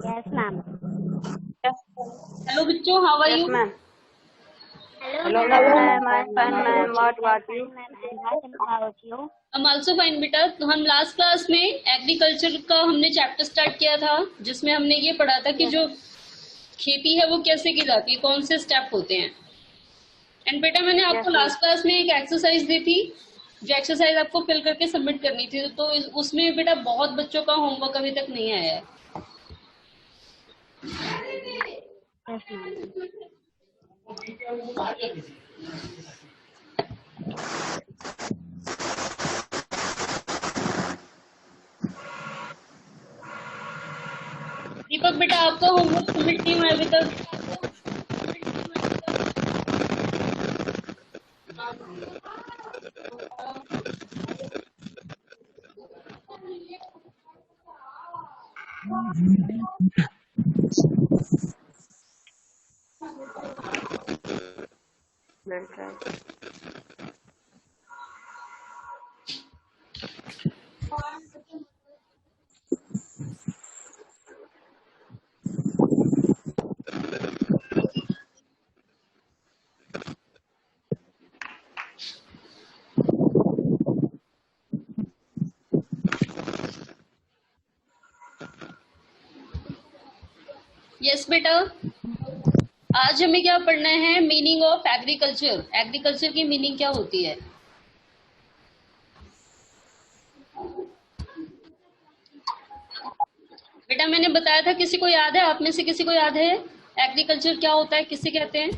Yes, ma'am. Hello, bachcho, how are Yes, you? ma'am. Hello, Hello, ma'am. ma'am. I'm fine, ma'am. What about you? Ma'am, and what about you? I'm also fine, बेटा। तो हम last class में agriculture का हमने chapter start किया था, जिसमें हमने ये पढ़ा था कि जो खेती है वो कैसे की जाती है, कौन से स्टेप होते हैं। एंड बेटा मैंने Yes, आपको ma'am. लास्ट क्लास में एक एक्सरसाइज दी थी, जो एक्सरसाइज आपको फिल करके सबमिट करनी थी। तो उसमें बेटा बहुत बच्चों का होमवर्क अभी तक नहीं आया है। Yes, ma'am. दीपक बेटा आपका होमवर्क सबमिट नहीं हुआ है अभी तक। Let's try. यस बेटा, आज हमें क्या पढ़ना है? Meaning of agriculture. एग्रीकल्चर की मीनिंग क्या होती है? बेटा मैंने बताया था, किसी को याद है? आप में से किसी को याद है एग्रीकल्चर क्या होता है, किसे कहते हैं?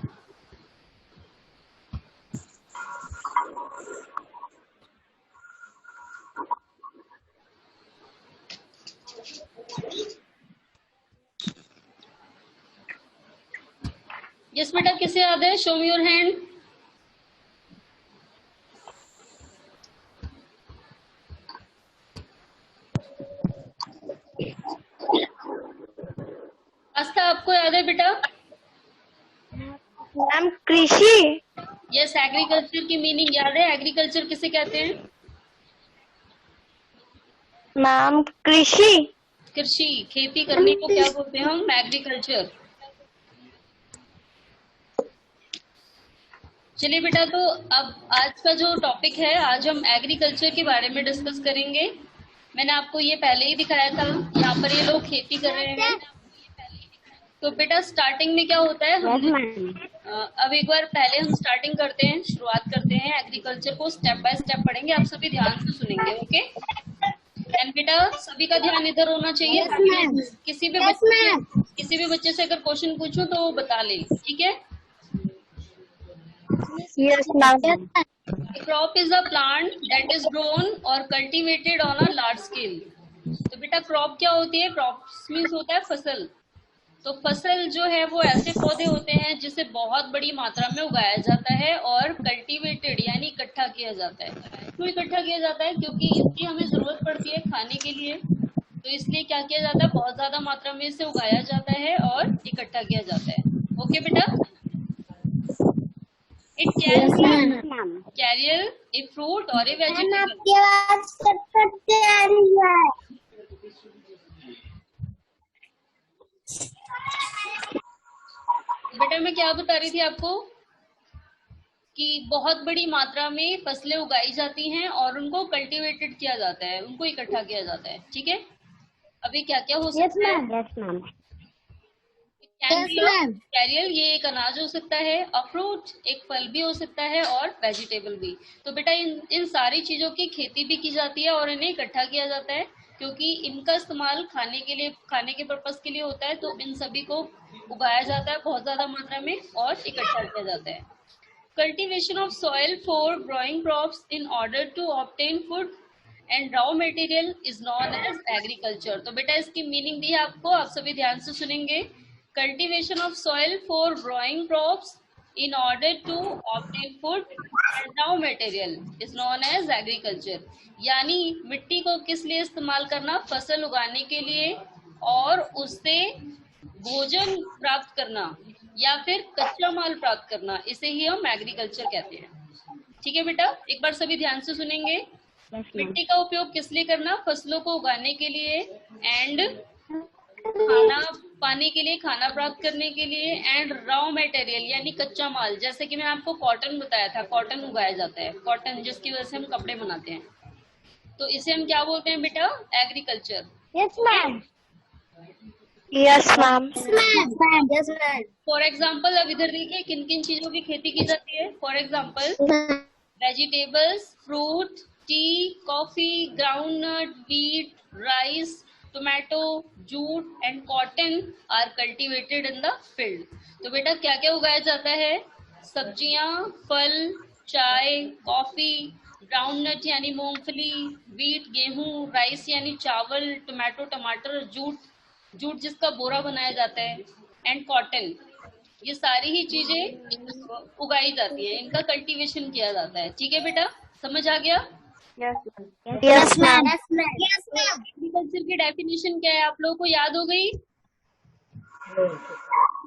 यस बेटा, किसे याद है? Show me your hand. Aastha आपको याद है बेटा? मैम, कृषि। यस, एग्रीकल्चर की मीनिंग याद है? एग्रीकल्चर किसे कहते हैं? मैम, कृषि। कृषि, खेती करने को क्या बोलते हैं हम? एग्रीकल्चर। चलिए बेटा, तो अब आज का जो टॉपिक है, आज हम एग्रीकल्चर के बारे में डिस्कस करेंगे। मैंने आपको ये पहले ही दिखाया था, यहाँ पर ये लोग खेती कर रहे हैं। तो बेटा स्टार्टिंग में क्या होता है, Yes, ma'am. अब एक बार पहले हम स्टार्टिंग करते हैं, शुरुआत करते हैं। एग्रीकल्चर को स्टेप बाय स्टेप पढ़ेंगे, आप सभी ध्यान से सुनेंगे, ओके? एंड बेटा सभी का ध्यान इधर होना चाहिए, Yes, ताकि ma'am. किसी भी बच्चे से अगर क्वेश्चन पूछूं तो वो बता ले, ठीक है? Yes, ma'am. Crop is a plant that is grown और cultivated on a large scale. तो बेटा क्रॉप क्या होती है? क्रॉप मीन्स होता है फसल। तो फसल जो है वो ऐसे पौधे होते हैं जिसे बहुत बड़ी मात्रा में उगाया जाता है और कल्टीवेटेड यानी इकट्ठा किया जाता है। क्यों इकट्ठा किया जाता है? क्योंकि इसकी हमें जरूरत पड़ती है खाने के लिए। तो इसलिए क्या किया जाता है, बहुत ज्यादा मात्रा में इसे उगाया जाता है और इकट्ठा किया जाता है। ओके बेटा? It can Yes, be ma'am. Carrier, a fruit और ए मैम, वेजिटेबल। आपकी आवाज कट-कट आ रही है। बेटा मैं क्या बता रही थी आपको कि बहुत बड़ी मात्रा में फसलें उगाई जाती हैं और उनको कल्टीवेटेड किया जाता है, उनको इकट्ठा किया जाता है, ठीक है? अभी क्या क्या हो Yes, सकता है? ma'am. Yes, ma'am. Can Yes, be a ma'am. Carrier, ये एक अनाज हो सकता है। अ फ्रूट, एक फल भी हो सकता है, और वेजिटेबल भी। तो बेटा इन सारी चीजों की खेती भी की जाती है और इन्हें इकट्ठा किया जाता है, क्योंकि इनका इस्तेमाल खाने के लिए, खाने के पर्पज के लिए होता है। तो इन सभी को उगाया जाता है बहुत ज्यादा मात्रा में और इकट्ठा किया जाता है। Cultivation of soil for growing crops in order to obtain food and raw material is known as agriculture। तो बेटा इसकी मीनिंग दी है आपको, आप सभी ध्यान से सुनेंगे। Cultivation of soil for growing crops in order to obtain food and raw material is known as agriculture। यानी मिट्टी को किस लिए इस्तेमाल करना? फसल उगाने के लिए और उससे भोजन प्राप्त करना या फिर कच्चा माल प्राप्त करना, इसे ही हम एग्रीकल्चर कहते हैं। ठीक है बेटा, एक बार सभी ध्यान से सुनेंगे। Yes, ma'am. मिट्टी का उपयोग किस लिए करना? फसलों को उगाने के लिए एंड खाना पाने के लिए, खाना प्राप्त करने के लिए, एंड रॉ मटेरियल यानी कच्चा माल, जैसे कि मैंने आपको कॉटन बताया था, कॉटन उगाया जाता है, कॉटन जिसकी वजह से हम कपड़े बनाते हैं, तो इसे हम क्या बोलते हैं बेटा? Agriculture. Yes, ma'am. Yes, ma'am. Yes, ma'am. Yes, ma'am. For example अब इधर देखिए किन किन चीजों की खेती की जाती है। For example vegetables, fruit, tea, coffee, groundnut, wheat, rice, tomato, jute and cotton are cultivated in the field. तो बेटा क्या क्या उगाया जाता है? सब्जियां, फल, चाय, कॉफी, ग्राउंडनट यानी मूंगफली, व्हीट गेहूं, राइस यानी चावल, टोमेटो टमाटर, जूट जूट जिसका बोरा बनाया जाता है, एंड कॉटन, ये सारी ही चीजें उगाई जाती हैं, इनका कल्टीवेशन किया जाता है। ठीक है बेटा, समझ आ गया? Yes, ma'am. Yes, ma'am. Yes, ma'am. Yes, ma'am. Agriculture की डेफिनेशन क्या है, आप लोगों को याद हो गई?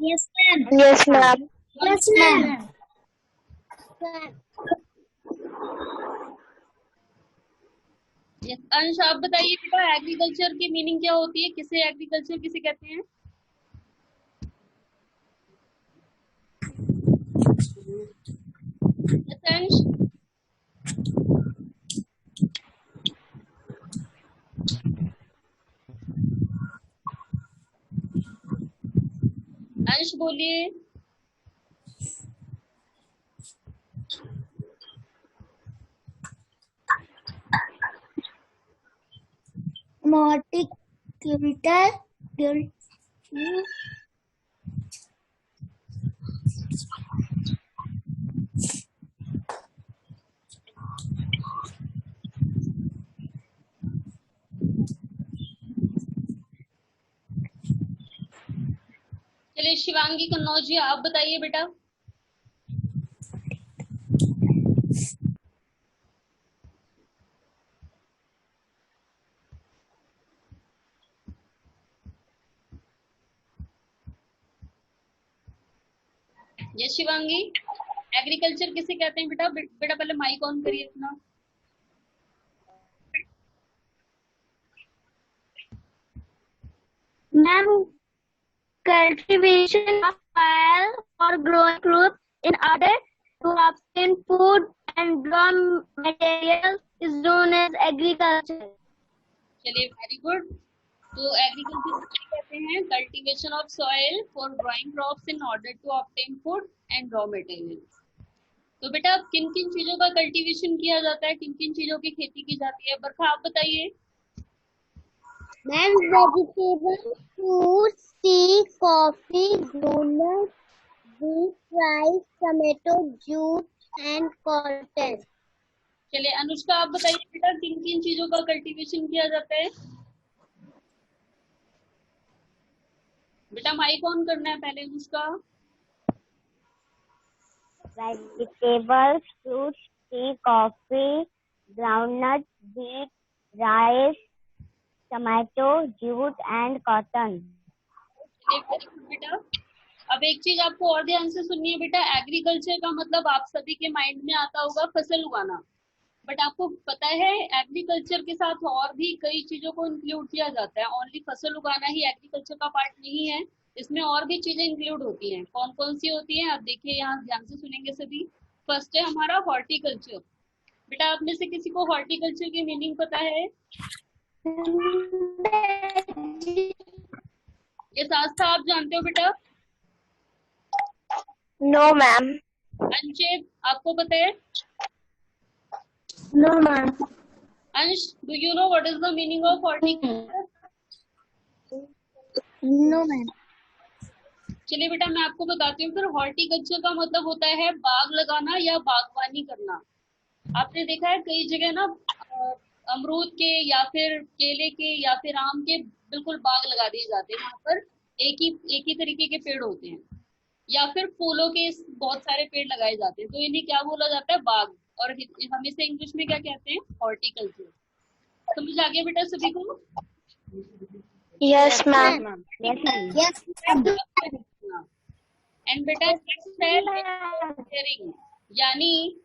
Yes, ma'am. Yes, ma'am. Yes, ma'am. Yes, अंश आप बताइए बेटा, एग्रीकल्चर की मीनिंग क्या होती है? किसे एग्रीकल्चर किसे कहते हैं? Yes, अंश। अंश बोलिए। Horticulture. चलिए शिवांगी कन्नौज जी आप बताइए बेटा। ये शिवांगी, एग्रीकल्चर किसे कहते हैं बेटा? बेटा पहले माइक ऑन करिए अपना। Ma'am, cultivation of soil for growing crops in order to obtain food and raw materials is known as agriculture. चलिए वेरी गुड। तो एग्रीकल्चर किसे कहते हैं? Cultivation of soil for growing crops in order to obtain food and raw material. तो बेटा अब किन किन चीजों का कल्टीवेशन किया जाता है, किन किन चीजों की खेती की जाती है? बरखा आप बताइए। Ma'am, vegetables, fruits, tea, coffee, groundnut, wheat, rice, tomato, jute and cotton. चलिए अनुष्का आप बताइए बेटा, किन किन चीजों का कल्टीवेशन किया जाता है? बेटा माइक ऑन करना है पहले Anushka. Vegetables, fruits, tea, coffee, groundnut, wheat, rice, tomato, jute and cotton. चलिए वेरी गुड बेटा। अब एक चीज आपको और ध्यान से सुननी है बेटा, एग्रीकल्चर का मतलब आप सभी के माइंड में आता होगा फसल उगाना, बट आपको पता है एग्रीकल्चर के साथ और भी कई चीजों को इंक्लूड किया जाता है। ओनली फसल उगाना ही एग्रीकल्चर का पार्ट नहीं है, इसमें और भी चीजें इंक्लूड होती हैं। कौन कौन सी होती हैं आप देखिए, यहाँ ध्यान से सुनेंगे सभी। फर्स्ट है हमारा हॉर्टिकल्चर। बेटा आप में से किसी को हॉर्टिकल्चर की मीनिंग पता है? ये शास्त्र आप जानते हो बेटा? No, ma'am. अंशित आपको पता है? No, ma'am. अंश, do you know what is the meaning of horticulture? No, ma'am. चलिए बेटा मैं आपको बताती हूँ फिर। हॉर्टिकल्चर का मतलब होता है बाग लगाना या बागवानी करना। आपने देखा है कई जगह ना अमरूद के या फिर केले के या फिर आम के बिल्कुल बाग लगा दिए जाते हैं, वहां पर एक ही तरीके के पेड़ होते हैं, या फिर फूलों के बहुत सारे पेड़ लगाए जाते हैं, तो इन्हें क्या बोला जाता है? बाग। और हम इसे इंग्लिश में क्या कहते हैं? हॉर्टिकल्चर। समझ आ गया बेटा सभी को? Yes, ma'am. Yes, ma'am. Yes, ma'am. And बेटा नेक्स्ट है केयरिंग, यानी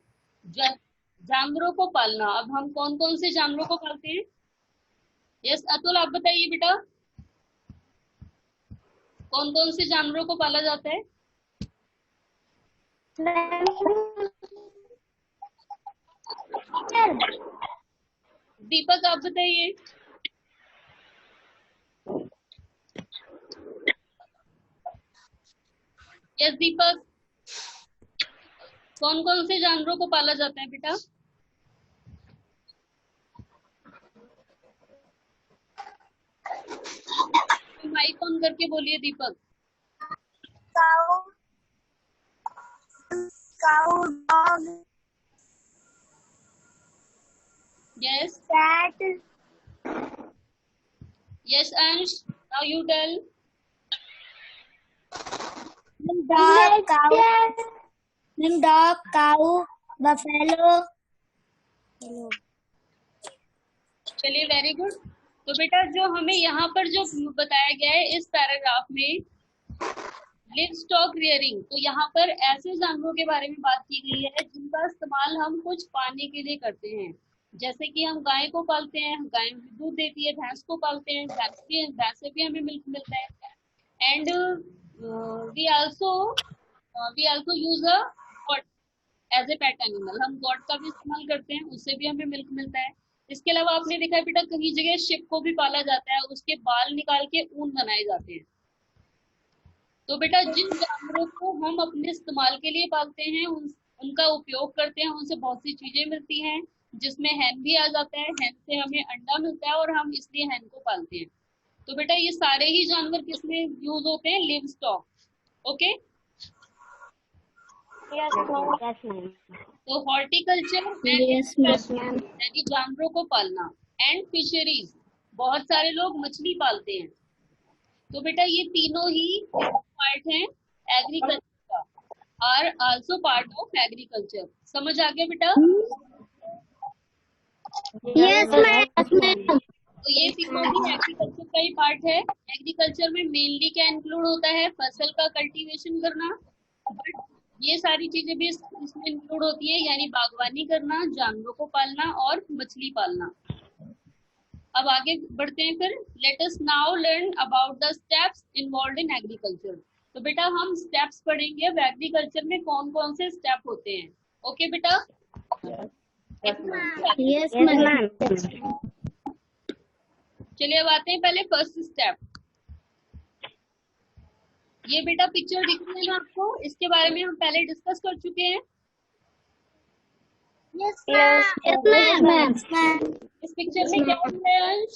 जानवरों को पालना। अब हम कौन कौन से जानवरों को पालते हैं? यस अतुल आप बताइए बेटा। कौन कौन से जानवरों को पाला जाता है? दीपक आप बताइए। यस दीपक, कौन कौन से जानवरों को पाला जाता है बेटा? माइक ऑन करके बोलिए Deepak. Cow, dog, yes cat, yes Ansh, now you tell. dog, cow, buffalo. चलिए वेरी गुड। तो बेटा जो हमें यहाँ पर जो बताया गया है इस पैराग्राफ में लिव स्टॉक रियरिंग, तो यहाँ पर ऐसे जानवरों के बारे में बात की गई है जिनका इस्तेमाल हम कुछ पाने के लिए करते हैं। जैसे कि हम गाय को पालते हैं, गाय हमें दूध देती है, भैंस को पालते हैं, भैंस से भी हमें मिल्क मिलता है। And we also use a goat as a pet animal. हम गॉट का भी इस्तेमाल करते हैं, उससे भी हमें मिल्क मिलता है। इसके अलावा आपने देखा है बेटा कई जगह शिप को भी पाला जाता है, उसके बाल निकाल के ऊन बनाए जाते हैं। तो बेटा जिन जानवरों को हम अपने इस्तेमाल के लिए पालते हैं उनका उपयोग करते हैं, उनसे बहुत सी चीजें मिलती हैं, जिसमें हैन भी आ जाता है। हैन से हमें अंडा मिलता है और हम इसलिए हैन को पालते हैं। तो बेटा ये सारे ही जानवर किसमें यूज होते हैं? Live stock. ओके, तो हॉर्टिकल्चर यानी जानवरों को पालना, एंड फिशरीज, बहुत सारे लोग मछली पालते हैं। तो बेटा ये तीनों ही पार्ट हैं एग्रीकल्चर का, are also part of agriculture. समझ आ गया बेटा? Yes, ma'am. तो ये तीनों ही एग्रीकल्चर का ही पार्ट है। एग्रीकल्चर में मेनली क्या इंक्लूड होता है? फसल का कल्टीवेशन करना, बट ये सारी चीजें भी इसमें इंक्लूड होती है, यानी बागवानी करना, जानवरों को पालना और मछली पालना। अब आगे बढ़ते हैं फिर। Let us now learn about the steps involved in agriculture. तो बेटा हम स्टेप्स पढ़ेंगे अब एग्रीकल्चर में कौन कौन से स्टेप होते हैं। ओके बेटा? Yes, ma'am. चलिए अब आते हैं पहले फर्स्ट स्टेप। ये बेटा पिक्चर दिख रही है ना आपको, इसके बारे में हम पहले डिस्कस कर चुके हैं। Yes, ma'am. इस पिक्चर में क्या है अंश?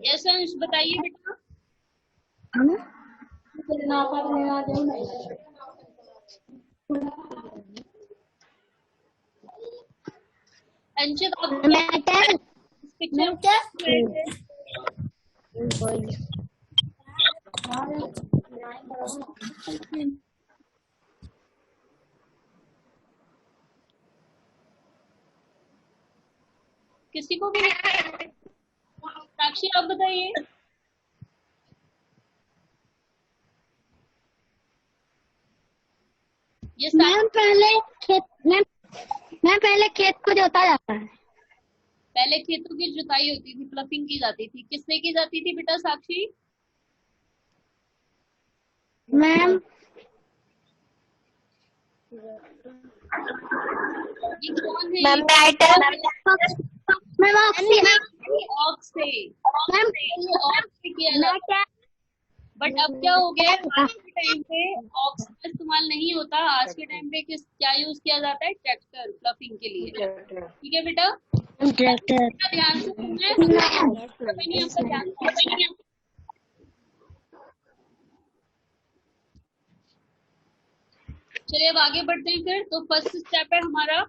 यस अंश बताइए बेटा। अंशित आप इस पिक्चर किसी को भी नहीं? साक्षी आप बताइए। ये मैम पहले खेत को जोता जाता है। पहले खेतों की जुताई होती थी, प्लफिंग की जाती थी। किससे की जाती थी बेटा साक्षी? मैम ये कौन है? ऑक्स से किया जाता है। बट अब क्या हो गया, आज के टाइम पे ऑक्स का इस्तेमाल नहीं होता। आज के टाइम पे क्या यूज किया जाता है? ट्रैक्टर प्लफिंग के लिए। ठीक है बेटा, ध्यान से सुनना। चलिए अब आगे बढ़ते हैं फिर। तो फर्स्ट स्टेप है हमारा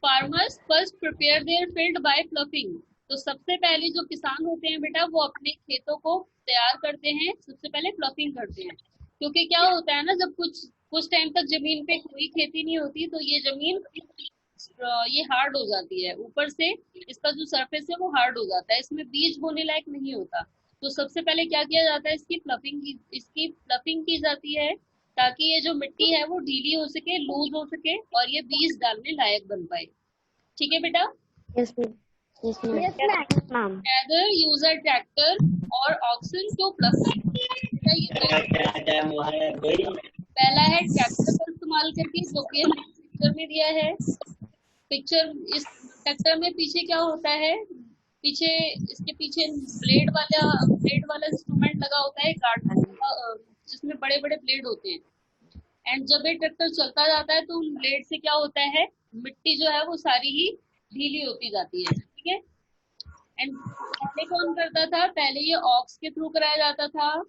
farmers first prepare their field by ploughing. तो सबसे पहले जो किसान होते हैं बेटा वो अपने खेतों को तैयार करते हैं, सबसे पहले प्लफिंग करते हैं। क्योंकि क्या होता है ना, जब कुछ टाइम तक जमीन पे कोई खेती नहीं होती तो ये जमीन ये हार्ड हो जाती है, ऊपर से इसका जो सरफेस है वो हार्ड हो जाता है, इसमें बीज बोने लायक नहीं होता। तो सबसे पहले क्या किया जाता है, इसकी प्लफिंग की जाती है, ताकि ये जो मिट्टी है वो ढीली हो सके, लूज हो सके और ये बीज डालने लायक बन पाए। ठीक है बेटा? Yes, ma'am. Yes, ma'am. Either use a tractor or oxen to plough. पहला है ट्रैक्टर का इस्तेमाल करके, जो कि पिक्चर में दिया है। पिक्चर इस ट्रैक्टर में पीछे क्या होता है, पीछे इसके पीछे ब्लेड वाला इंस्ट्रूमेंट लगा होता है, जिसमें बड़े बड़े ब्लेड होते हैं। एंड जब ये ट्रैक्टर चलता जाता है तो उन ब्लेड से क्या होता है, मिट्टी जो है वो सारी ही ढीली होती जाती है। ठीक है। एंड पहले कौन करता था, पहले ये ऑक्स के थ्रू कराया जाता था।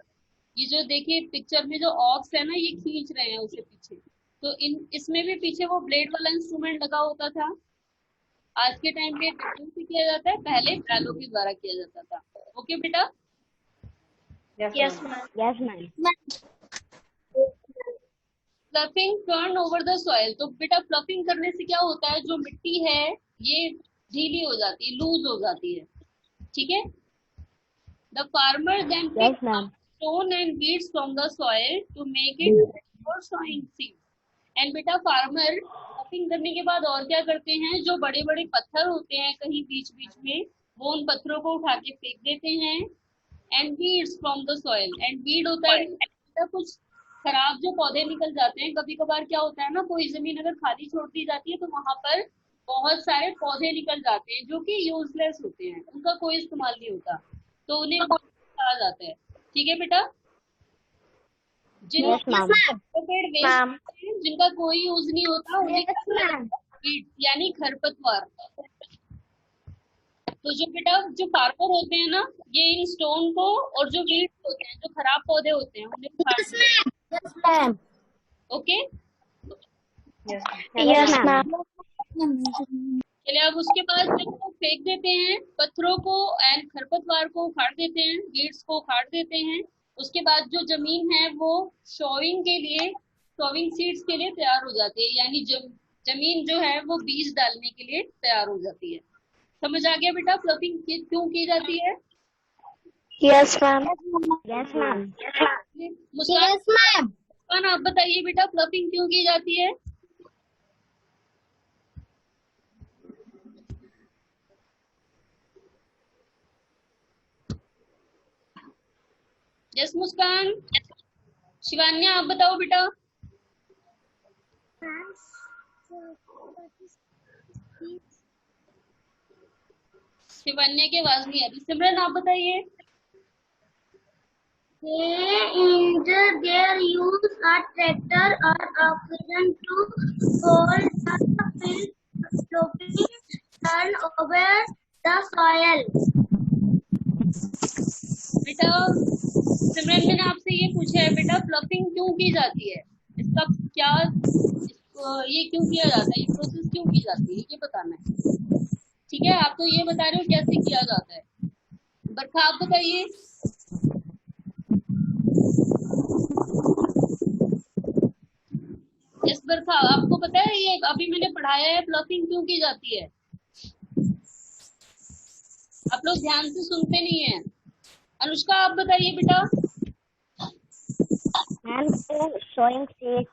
ये जो देखिए पिक्चर में जो ऑक्स है ना, ये खींच रहे हैं उसे पीछे, तो इसमें भी पीछे वो ब्लेड वाला इंस्ट्रूमेंट लगा होता था। आज के टाइम पे ट्रैक्टर से किया जाता है, पहले बैलों के द्वारा किया जाता था। ओके बेटा? Yes, ma'am. Fluffing turn over the soil. तो बेटा फ्लफिंग करने से क्या होता है, जो मिट्टी है ये ढीली हो जाती है, लूज हो जाती है। ठीक है। The farmer then pick stone and weeds from the soil to make it for sowing seeds. And बेटा फार्मर फ्लफिंग करने के बाद और क्या करते हैं, जो बड़े बड़े पत्थर होते हैं कहीं बीच बीच में, वो उन पत्थरों को उठा के फेंक देते हैं। And weeds from the soil. And weed होता है कुछ खराब जो पौधे निकल जाते हैं। कभी कभार क्या होता है ना, कोई जमीन अगर खाली छोड़ दी जाती है तो वहां पर बहुत सारे पौधे निकल जाते हैं जो कि यूजलेस होते हैं, उनका कोई इस्तेमाल नहीं होता, तो उन्हें कहा जाता है। ठीक है बेटा? पेड़ वेस्ट जिनका कोई यूज नहीं होता, उन्हें यानी खरपतवार। तो जो बेटा जो फार्मर होते हैं ना, ये इन स्टोन को और जो वीड्स होते हैं, जो खराब पौधे होते हैं, उन्हें ओके। चलिए अब उसके बाद जब वो फेंक देते हैं पत्थरों को एंड खरपतवार को उखाड़ देते हैं, वीड्स को उखाड़ देते हैं, उसके बाद जो जमीन है वो सोइंग सीड्स के लिए तैयार हो जाती है। यानी जमीन जो है वो बीज डालने के लिए तैयार हो जाती है। समझ आ गया बेटा फ्लफिंग क्यों की जाती है? Yes, ma'am. Yes, ma'am. मुस्कान आप बताइए बेटा फ्लफिंग क्यों की जाती है? यस मुस्कान। शिवान्या आप बताओ बेटा। शिवान्या की आवाज नहीं आ रही। सिमरन आप बताइए। They use a tractor or oxen to hold the field, sloping turn over the soil. बेटा सिमरन मैंने आपसे ये पूछा है बेटा फ्लफिंग क्यों की जाती है, इसका क्या ये क्यों किया जाता है, ये प्रोसेस क्यों की जाती है, ये बताना है। ठीक है, आप तो ये बता रहे हो कैसे किया जाता है। बरखा आप बताइए। यस बरखा आपको पता है ये अभी मैंने पढ़ाया है फ्लफिंग क्यों की जाती है? आप लोग ध्यान से सुनते नहीं है। अनुष्का आप बताइए बेटा। Sowing seeds.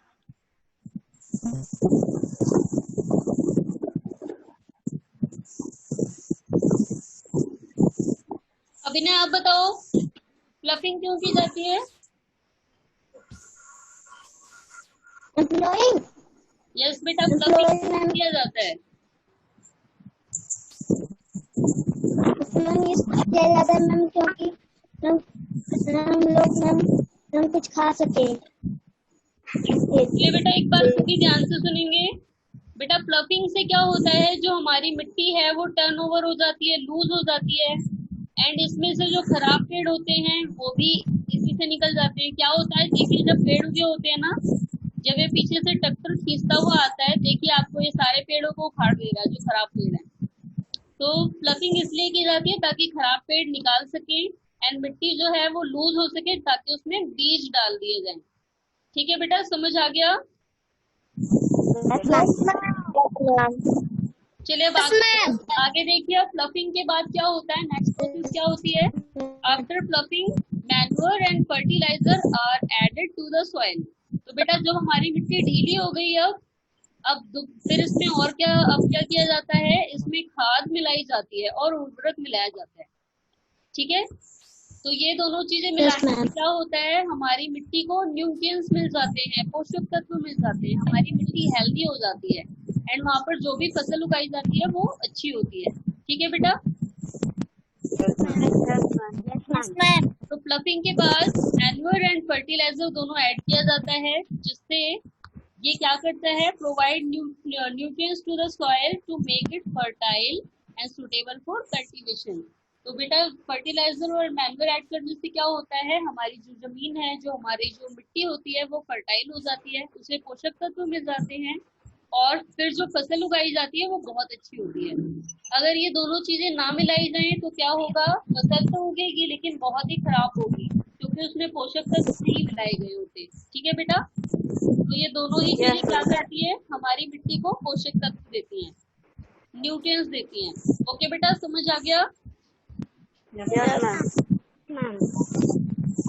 अभिनय आप बताओ फ्लफिंग क्यों की जाती है? Employing. यस बेटा फ्लफिंग किया जाता है। किया जाता है मैम क्योंकि हम कुछ खा सके। ये बेटा एक बार सभी ध्यान से सुनेंगे। बेटा फ्लफिंग से क्या होता है, जो हमारी मिट्टी है वो टर्नओवर हो जाती है, लूज हो जाती है। एंड इसमें से जो खराब पेड़ होते हैं वो भी इसी से निकल जाते हैं। क्या होता है देखिए, जब पेड़ उगे होते हैं ना, जब ये पीछे से ट्रैक्टर खींचता हुआ आता है, देखिए आपको ये सारे पेड़ों को उखाड़ देगा जो खराब पेड़ है। तो फ्लफिंग इसलिए की जाती है ताकि खराब पेड़ निकाल सके एंड मिट्टी जो है वो लूज हो सके, ताकि उसमें बीज डाल दिए जाएं। ठीक है बेटा, समझ आ गया? चलिए आगे देखिए, फ्लफिंग के बाद क्या होता है, नेक्स्ट प्रोसेस क्या होती है। After fluffing manure and fertilizer are added to the soil. तो बेटा जब हमारी मिट्टी ढीली हो गई अब, फिर इसमें और क्या, अब क्या किया जाता है, इसमें खाद मिलाई जाती है और उर्वरक मिलाया जाता है। ठीक है, तो ये दोनों चीजें मिलाने से क्या होता है, हमारी मिट्टी को न्यूट्रिएंट्स मिल जाते हैं, पोषक तत्व मिल जाते हैं, हमारी मिट्टी हेल्दी हो जाती है एंड वहां पर जो भी फसल उगाई जाती है वो अच्छी होती है। ठीक है बेटा। तो प्लफिंग के बाद मैन्योर एंड फर्टिलाइजर दोनों ऐड किया जाता है, जिससे ये क्या करता है, provide nutrients to the soil to make it fertile and suitable for cultivation. तो बेटा फर्टिलाइजर और मैन्योर ऐड करने से क्या होता है, हमारी जो जमीन है, जो हमारी जो मिट्टी होती है वो फर्टाइल हो जाती है, उसे पोषक तत्व मिल जाते हैं और फिर जो फसल उगाई जाती है वो बहुत अच्छी होती है। अगर ये दोनों चीजें ना मिलाई जाएं तो क्या होगा, फसल तो उगेगी लेकिन बहुत ही खराब होगी क्योंकि उसमें पोषक तत्व नहीं मिलाए गए होते। ठीक है बेटा, तो ये दोनों ही चीजें क्या करती है, हमारी मिट्टी को पोषक तत्व देती हैं, न्यूट्रिएंट्स देती हैं। ओके बेटा, समझ आ गया।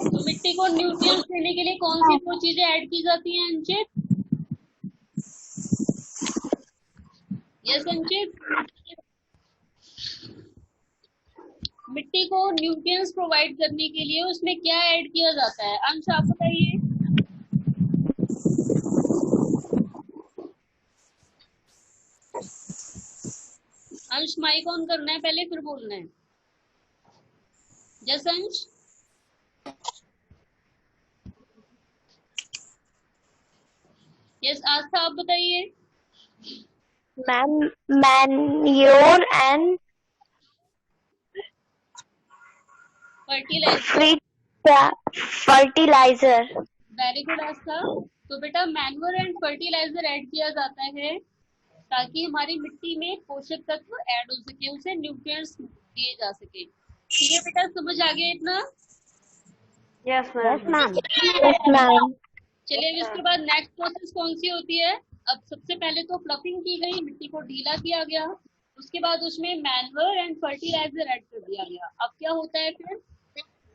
तो मिट्टी को न्यूट्रिएंट्स देने के लिए कौन सी दो चीजें ऐड की जाती हैं अंशित? यस अंशित, मिट्टी को न्यूट्रिएंट्स प्रोवाइड करने के लिए उसमें क्या ऐड किया जाता है, अंश आप बताइए। अंश माइक ऑन करना है पहले, फिर बोलना है। यस अंश। यस आस्था आप बताइए। Ma'am, manure and fertilizer. Very good Aastha. तो बेटा मैन्योर एंड फर्टिलाइजर ऐड किया जाता है ताकि हमारी मिट्टी में पोषक तत्व ऐड हो सके, उसे न्यूट्रिएंट्स दिए जा सके। ठीक है बेटा, समझ आ गया इतना? Yes ma'am. Yes ma'am. चलिए इसके बाद नेक्स्ट प्रोसेस कौन सी होती है। अब सबसे पहले तो फ्लफिंग की गई, मिट्टी को ढीला किया गया, उसके बाद उसमें मैन्योर एंड फर्टिलाइजर ऐड कर दिया गया। अब क्या होता है फिर,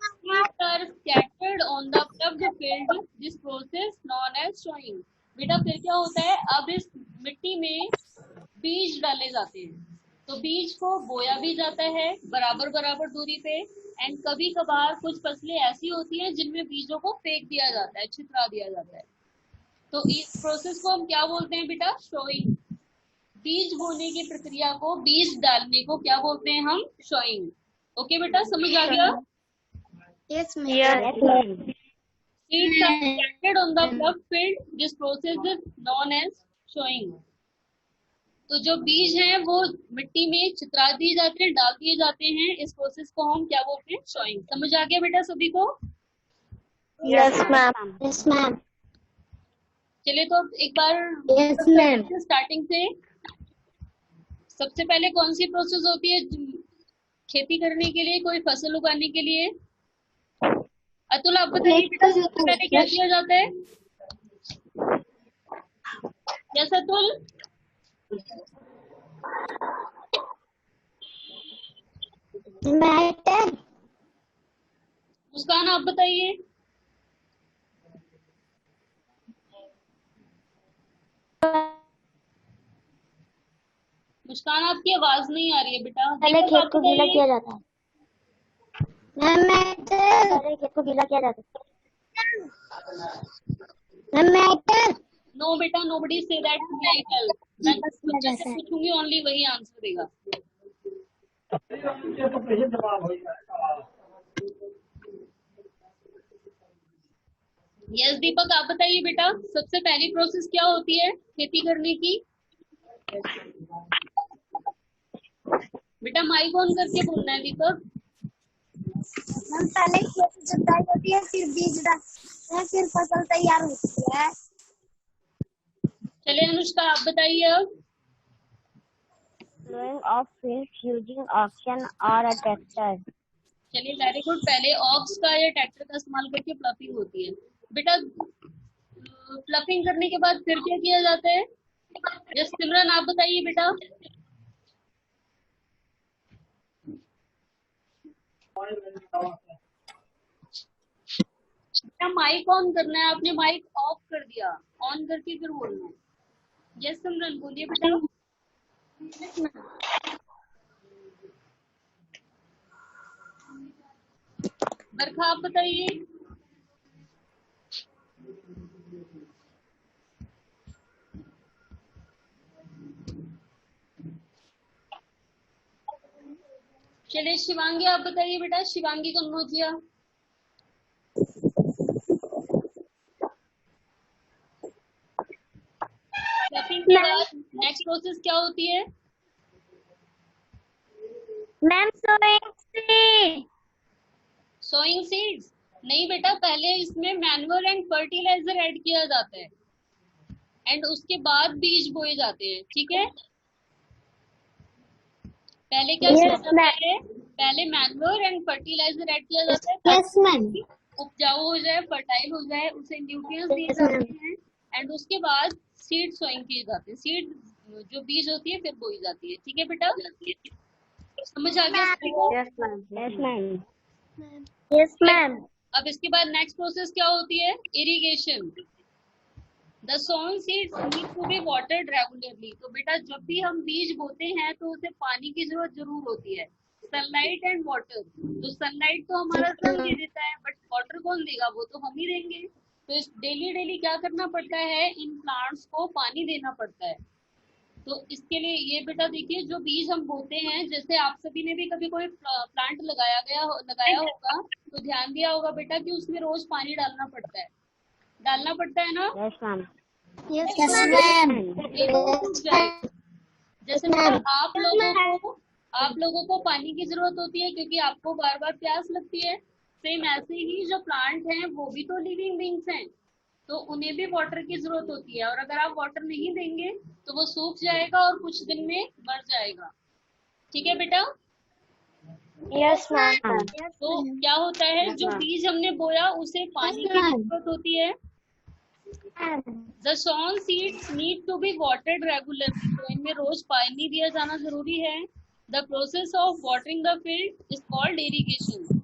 seeds are scattered on the plugged field, this process known as sowing। बेटा फिर क्या होता है, अब इस मिट्टी में बीज डाले जाते हैं, तो बीज को बोया भी जाता है बराबर बराबर दूरी पे एंड कभी कभार कुछ फसलें ऐसी होती हैं जिनमें बीजों को फेंक दिया जाता है, छितरा दिया जाता है। तो इस प्रोसेस को हम क्या बोलते हैं बेटा, शोइंग। बीज बोने की प्रक्रिया को, बीज डालने को क्या बोलते हैं हम, शोइंग। ओके बेटा, समझ आ गया। Yes, ma'am. Yes ma'am. Seeds are scattered on the plugged field. This process is known as sowing। तो जो बीज हैं वो मिट्टी में छितरा दिए जाते हैं, डाल दिए जाते हैं, इस प्रोसेस को हम क्या बोलते हैं, sowing। समझ आ गया बेटा सभी को। Yes ma'am. Yes, ma'am. चलिए तो अब एक बार Yes, ma'am. स्टार्टिंग से। सबसे पहले कौन सी प्रोसेस होती है खेती करने के लिए, कोई फसल उगाने के लिए? अतुल आप बताइए बेटा, सबसे पहले क्या किया जाता है? यस अतुल। Matter. मुस्कान आप बताइए। मुस्कान आपकी आवाज नहीं आ रही है बेटा। पहले दीपक खेत आप को गीला बताइए। किया जाता है। Ma'am matter. खेत को गीला किया जाता है। Ma'am matter. नो बेटा, नोबडी से दैट व्हीकल। मैं बच्चे से पूछूंगी ओनली वही आंसर देगा। यस दीपक आप बताइए बेटा, सबसे पहली प्रोसेस क्या होती है खेती करने की? बेटा माइक ऑन करके बोलना है दीपक। मैम पहले खेत की जुताई होती है, फिर बीज डालते हैं, फिर फसल तैयार होती है। चलिए अनुष्का आप बताइए अब। Plowing of fields using oxen or a tractor। चलिए वेरी गुड, पहले ऑक्स का या ट्रैक्टर का इस्तेमाल करके प्लफिंग होती है। बेटा प्लफिंग करने के बाद फिर क्या किया जाता है? यस सिमरन आप बताइए बेटा। बेटा माइक ऑन करना है, आपने माइक ऑफ कर दिया, ऑन करके फिर बोलना है। यस सिमरन बोलिए बेटा। बरखा आप बताइए। चलिए शिवांगी आप बताइए बेटा, शिवांगी कन्नौजिया। फ्लफिंग के बाद नेक्स्ट प्रोसेस क्या होती है? Ma'am sowing seed. Sowing seeds नहीं बेटा, पहले इसमें मैन्योर एंड फर्टिलाइजर ऐड किया जाता है एंड उसके बाद बीज बोए जाते हैं, ठीक है। पहले क्या किया जाता है? पहले मैन्योर एंड फर्टिलाइजर ऐड किया जाता है ताकि उपजाऊ हो जाए, फर्टाइल हो जाए, उसे न्यूट्रिएंट्स दिए जाते हैं एंड उसके बाद सीड सोइंग किए जाते हैं। सीड जो बीज होती है फिर बोई जाती है, ठीक है बेटा। समझ आ गया सभी को? Yes ma'am. अब इसके बाद नेक्स्ट प्रोसेस क्या होती है? Irrigation. The sown seeds need to be watered regularly. तो बेटा जब भी हम बीज बोते हैं तो उसे पानी की जरूरत जरूर होती है। सनलाइट एंड वाटर, तो सनलाइट तो हमारा सन दे देता है बट वाटर कौन देगा? वो तो हम ही देंगे। तो इस डेली डेली क्या करना पड़ता है? इन प्लांट्स को पानी देना पड़ता है। तो इसके लिए ये बेटा देखिए, जो बीज हम बोते हैं, जैसे आप सभी ने भी कभी कोई प्लांट लगाया होगा तो ध्यान दिया होगा बेटा कि उसमें रोज पानी डालना पड़ता है ना। Yes ma'am. Yes ma'am. ये तो सूख जाएगा। जैसे बेटा आप लोगों को पानी की जरूरत होती है क्योंकि आपको बार बार प्यास लगती है। सेम ऐसे ही जो प्लांट हैं वो भी तो लिविंग बींग्स हैं, तो उन्हें भी वाटर की जरूरत होती है। और अगर आप वाटर नहीं देंगे तो वो सूख जाएगा और कुछ दिन में मर जाएगा, ठीक है बेटा। Yes ma'am. तो क्या होता है, जो बीज हमने बोया उसे पानी की जरूरत होती है। The sown seeds need to be watered regularly. तो इनमें रोज पानी दिया जाना जरूरी है। The process of watering the field is called irrigation.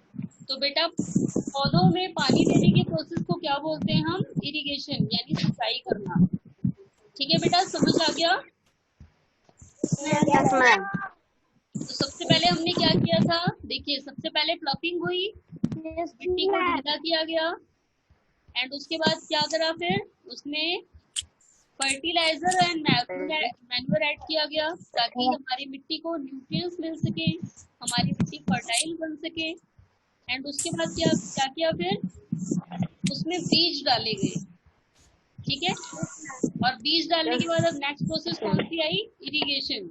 तो बेटा पौधों में पानी देने की प्रोसेस को क्या बोलते हैं हम? इरिगेशन, यानी सिंचाई करना, ठीक है बेटा। समझ आ गया? Yes ma'am. तो सबसे पहले हमने क्या किया था? देखिए सबसे पहले फ्लफिंग हुई, मिट्टी को ढीला किया गया एंड उसके बाद क्या करा? फिर उसमें फर्टिलाइजर एंड मैन्योर ऐड किया गया ताकि हमारी मिट्टी को न्यूट्रिएंट्स मिल सके, हमारी मिट्टी फर्टाइल बन सके। एंड उसके बाद क्या किया? फिर उसमें बीज डाले गए, ठीक है। और बीज डालने के बाद अब नेक्स्ट प्रोसेस कौन सी आई? इरिगेशन।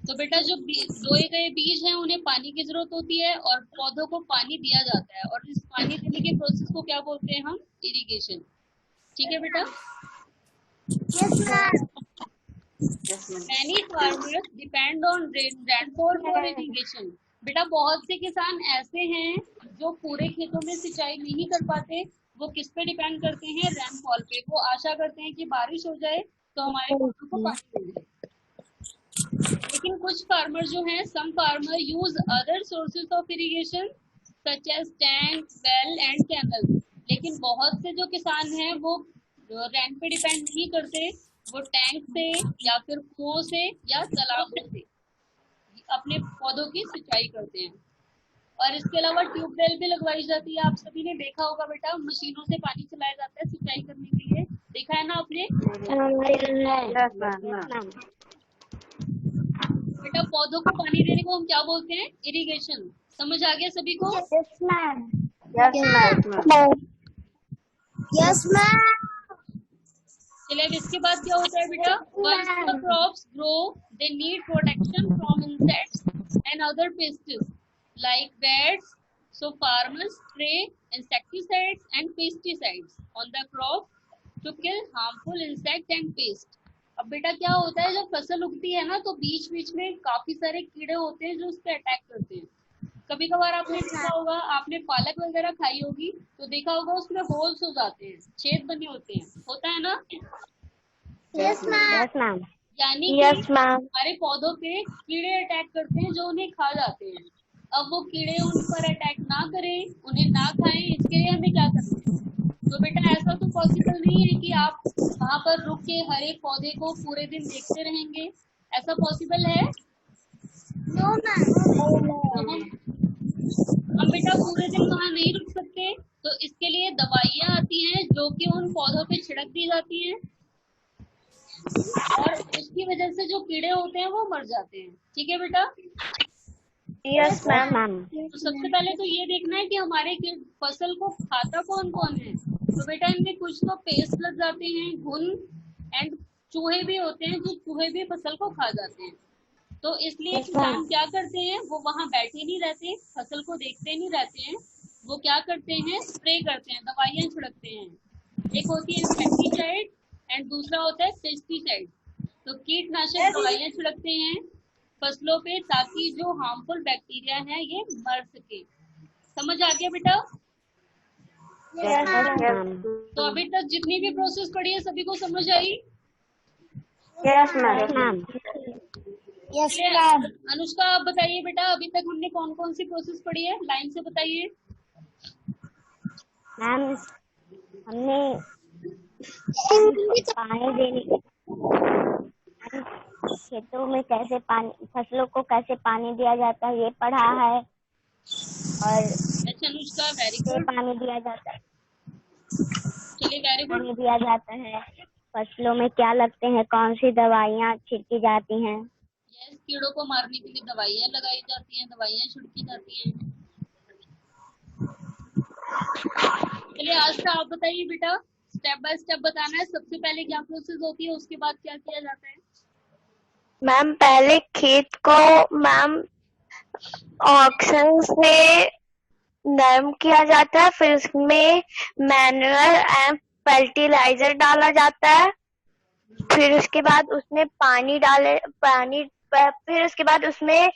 तो बेटा जो बोए गए बीज हैं उन्हें पानी की जरूरत होती है और पौधों को पानी दिया जाता है, और इस पानी देने के प्रोसेस को क्या बोलते हैं हम? इरिगेशन, ठीक है बेटा। Many farmers depend on rainfall for irrigation. बेटा बहुत से किसान ऐसे हैं जो पूरे खेतों में सिंचाई नहीं कर पाते। वो किस पे डिपेंड करते हैं? रेनफॉल पे। वो आशा करते हैं कि बारिश हो जाए तो हमारे पौधों को पानी मिल जाए। लेकिन कुछ फार्मर जो हैं, some farmer use other sources of irrigation such as tank, well and canal. लेकिन बहुत से जो किसान हैं वो रेन पे डिपेंड नहीं करते, वो टैंक से या फिर कुओं से या तालाबों से अपने पौधों की सिंचाई करते हैं। और इसके अलावा ट्यूबवेल भी लगवाई जाती है। आप सभी ने देखा होगा बेटा, मशीनों से पानी चलाया जाता है सिंचाई करने के लिए, देखा है ना आपने? बेटा पौधों को पानी देने को हम क्या बोलते हैं? इरिगेशन। समझ आ गया सभी को? Yes ma'am. Yes ma'am. चलिए अब इसके बाद क्या होता है बेटा? Once the crops grow, they need protection from insects and other pests like rats. So farmers spray insecticides and pesticides on the crop to kill harmful insects and pests. अब बेटा क्या होता है, जब फसल उगती है ना तो बीच बीच में काफी सारे कीड़े होते हैं जो उस पर अटैक करते हैं। कभी कभार आपने देखा होगा, आपने पालक वगैरह खाई होगी तो देखा होगा उसमें होल्स हो जाते हैं, छेद बने होते हैं, होता है ना? Yes ma'am. यानी कि हमारे पौधों पे कीड़े अटैक करते हैं जो उन्हें खा जाते हैं। अब वो कीड़े उन पर अटैक ना करें, उन्हें ना खाएं, इसके लिए हमें क्या करना है? तो बेटा ऐसा तो पॉसिबल नहीं है कि आप वहां पर रुक के हर एक पौधे को पूरे दिन देखते रहेंगे, ऐसा पॉसिबल है? नो तो हम बेटा पूरे दिन वहां नहीं रुक सकते, तो इसके लिए दवाइयां आती हैं जो कि उन पौधों पे छिड़क दी जाती हैं, और उसकी वजह से जो कीड़े होते हैं वो मर जाते हैं। ठीक है बेटा? Yes ma'am. तो सबसे पहले तो ये देखना है कि हमारे फसल को खाता कौन कौन है। तो बेटा इनमें कुछ तो पेस्ट लग जाते हैं, घुन एंड चूहे भी होते हैं, जो चूहे भी फसल को खा जाते हैं। तो इसलिए किसान क्या करते हैं, वो वहां बैठे नहीं रहते, फसल को देखते नहीं रहते हैं, वो क्या करते हैं, स्प्रे करते हैं, दवाइयां छिड़कते हैं। एक होती है इंसेक्टिसाइड एंड दूसरा होता है पेस्टिसाइड। तो कीटनाशक दवाइयां छिड़कते हैं फसलों पे, ताकि जो हार्मफुल बैक्टीरिया है ये मर सके। समझ आ गया बेटा? तो अभी तक जितनी भी प्रोसेस पढ़ी है सभी को समझ आई? Yes ma'am. अनुष्का आप बताइए बेटा, अभी तक हमने कौन कौन सी प्रोसेस पढ़ी है, लाइन से बताइए। मैम हमने पानी देने, खेतों में कैसे पानी, फसलों को कैसे पानी दिया जाता है ये पढ़ा है, और अच्छा अनुष्का वेरी गुड, पानी दिया जाता है, चलिए वेरी गुड। पानी दिया जाता है, फसलों में क्या लगते हैं, कौन सी दवाइयाँ छिड़की जाती हैं। यस, कीड़ों को मारने के लिए दवाइयां लगाई जाती हैं, दवाइयां छिड़की जाती हैं। चलिए आज का आप बताइए बेटा, स्टेप बाय स्टेप बताना है। सबसे पहले क्या प्रोसेस होती है, उसके बाद क्या किया जाता है? मैम पहले खेत को मैम ऑक्सीजन से नरम किया जाता है, फिर उसमें मैन्युअल एंड फर्टिलाइजर डाला जाता है, फिर उसके बाद उसमें फिर उसके बाद उसमें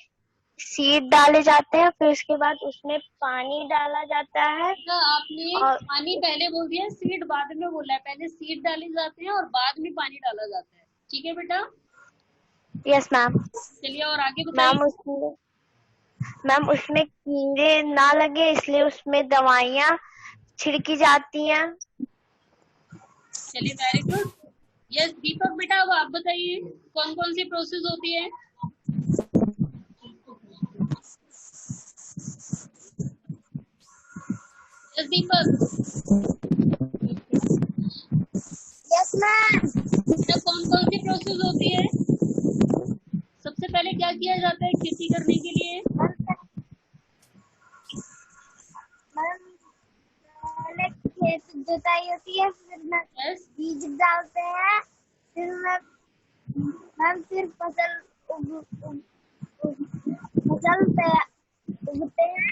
सीड डाले जाते हैं, फिर उसके बाद उसमें पानी डाला जाता है। तो आपने पानी पहले बोल दिया, सीड बाद में बोला है। पहले सीड डाले जाते हैं और बाद में पानी डाला जाता है। ठीक है बेटा? Yes ma'am. चलिए और आगे बताइए। मैम उसमें कीड़े ना लगे इसलिए उसमें दवाइयाँ छिड़की जाती हैं। चलिए वेरी गुड। यस दीपक बेटा, अब आप बताइए कौन कौन सी प्रोसेस होती है? यस दीपक। Yes ma'am. बेटा कौन कौन सी प्रोसेस होती है? सबसे पहले क्या किया जाता है खेती करने के लिए? पहले खेत जुताई होती है, फिर बीज डालते हैं, फिर फसल उगते हैं।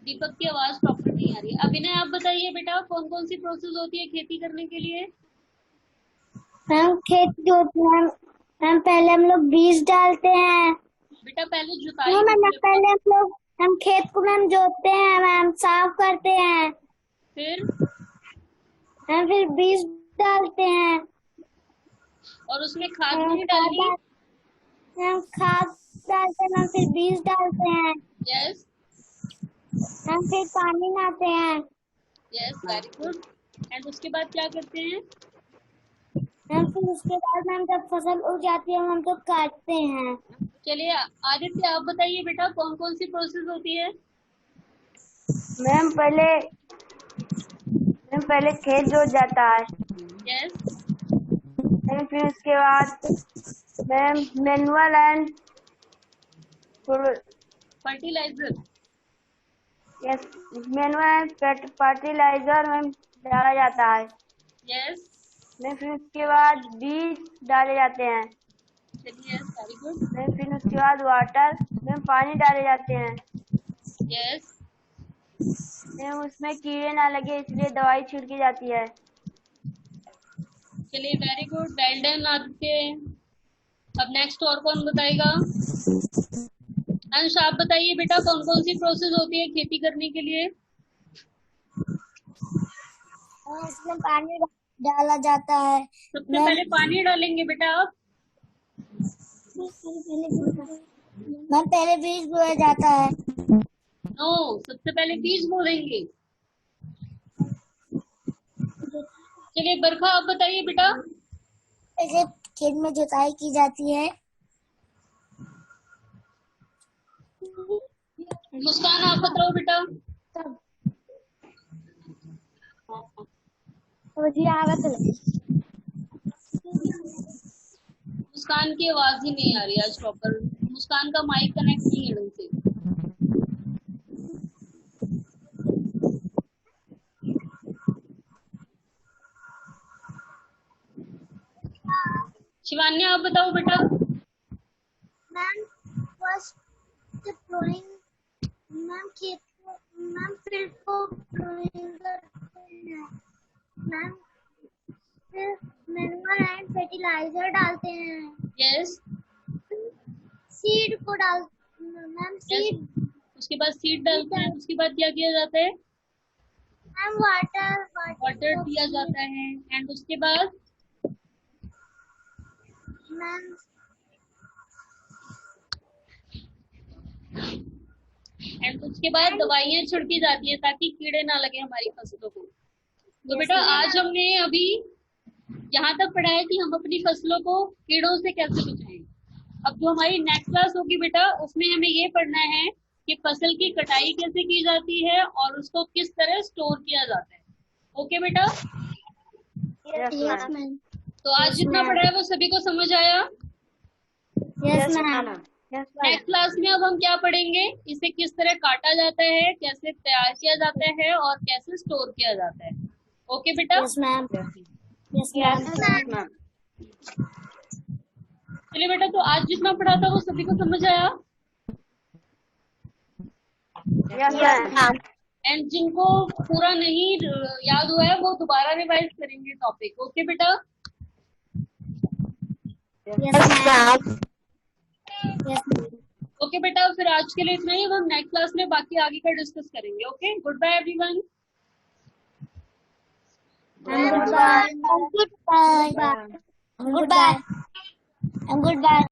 दीपक की आवाज प्रॉपर नहीं आ रही है। अभिनय आप बताइए बेटा, कौन कौन सी प्रोसेस होती है खेती करने के लिए? मैम खेत जोतते हैं, मैम पहले हम लोग बीज डालते हैं। बेटा पहले जुताई, पहले हम खेत को मैम जोतते हैं, मैम साफ करते हैं, फिर बीज डालते हैं और उसमें खाद नहीं डालनी। मैम खाद डालते हैं, फिर बीज डालते हैं। यस। हम फिर पानी लाते हैं। Yes very good. एंड उसके बाद क्या करते हैं? फिर उसके बाद मैम जब फसल उग जाती है हम तो काटते हैं। चलिए आदित्य आप बताइए बेटा, कौन कौन सी प्रोसेस होती है? मैम पहले खेत जोत जाता है। यस। फिर उसके बाद ma'am manual and fertiliser. Yes, manual fertiliser ma'am डाला जाता है। यस। फिर उसके बाद बीज डाले जाते हैं। चलिए यस वेरी गुड। फिर उसके बाद वाटर में पानी डाले जाते हैं। यस। उसमें कीड़े ना लगे इसलिए दवाई छिड़की जाती है। चलिए very good, well done Aditya. अब नेक्स्ट और कौन बताएगा? अंश आप बताइए बेटा, कौन कौन सी प्रोसेस होती है खेती करने के लिए? उसमें पानी डाला जाता है। सबसे पहले पानी डालेंगे बेटा आप। मैम पहले बीज बोया जाता है। नो, सबसे पहले बीज बोलेंगे। चलिए बरखा आप बताइए बेटा। जैसे खेत में जुताई की जाती है। मुस्कान आप बताओ बेटा। मुस्कान की आवाज ही नहीं आ रही आज प्रॉपर। मुस्कान का माइक कनेक्ट नहीं है ढंग से। शिवान्या आप बताओ बेटा। मैम फर्स्ट प्लोइंग, मैम खेत को, मैम फील्ड को प्लोइंग करते हैं। मैम फिर मैन्युअल एंड फर्टिलाइजर डालते हैं। यस। सीड को डाल, मैम सीड, उसके बाद सीड डालते हैं। उसके बाद क्या किया जाता है? मैम वाटर दिया जाता है। एंड उसके बाद मैम दवाइयाँ छिड़की जाती है ताकि कीड़े ना लगे हमारी फसलों को। तो बेटा आज हमने अभी यहाँ तक पढ़ा है कि हम अपनी फसलों को कीड़ों से कैसे बचाएं। अब जो हमारी नेक्स्ट क्लास होगी बेटा, उसमें हमें ये पढ़ना है कि फसल की कटाई कैसे की जाती है और उसको किस तरह स्टोर किया जाता है। ओके बेटा? Yes ma'am. तो आज जितना पढ़ा है वो सभी को समझ आया? Yes ma'am. नेक्स्ट क्लास में अब हम क्या पढ़ेंगे? इसे किस तरह काटा जाता है, कैसे तैयार किया जाता है और कैसे स्टोर किया जाता है। ओके बेटा? Yes ma'am. Yes ma'am. चलिए बेटा, तो आज जितना पढ़ा था वो सभी को समझ आया? एंड जिनको पूरा नहीं याद हुआ है वो दोबारा रिवाइज करेंगे टॉपिक। ओके बेटा? ओके बेटा, फिर आज के लिए इतना ही। हम नेक्स्ट क्लास में बाकी आगे का डिस्कस करेंगे। Okay, goodbye everyone. Goodbye. Goodbye. Goodbye. Goodbye.